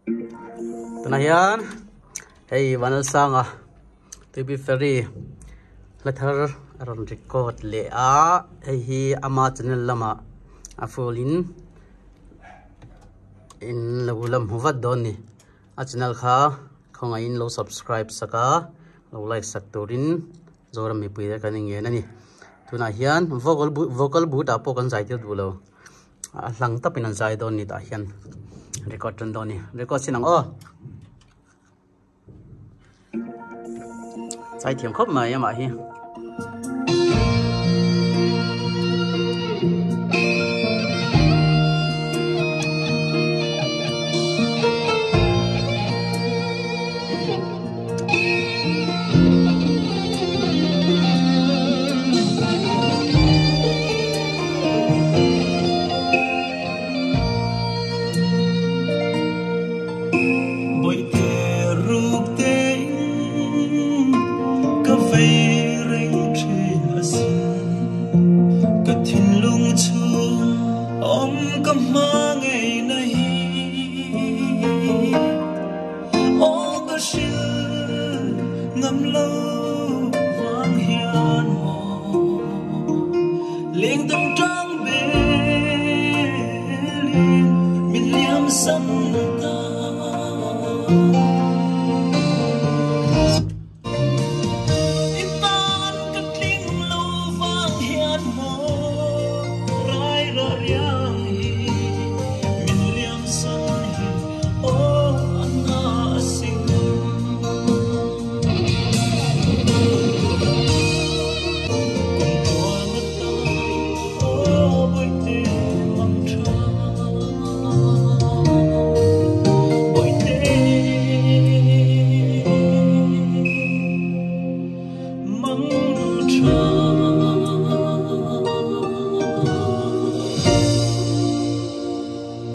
Tunayan, hey, Vanal Sanga, to be ferry, let her around record lea, hey, ama channel lama, a full in Lagulam Huvad Doni, a channel ka, Kongain low subscribe saka, low like Saktorin, Zorami Pida Kaning Yanani. Tunayan, vocal boot up on Zaitil Bulo, a lang tapin on Zaidon it ahian, record on Doni, record sinang oh. Sai thiểm khóc mà em ạ hi. Lên tâm trăng bể mình liêm sân ta ít tan cất linh lâu vang hiền mô rai ra riang hi mình liêm sân hi ô anh na sinh mong chờ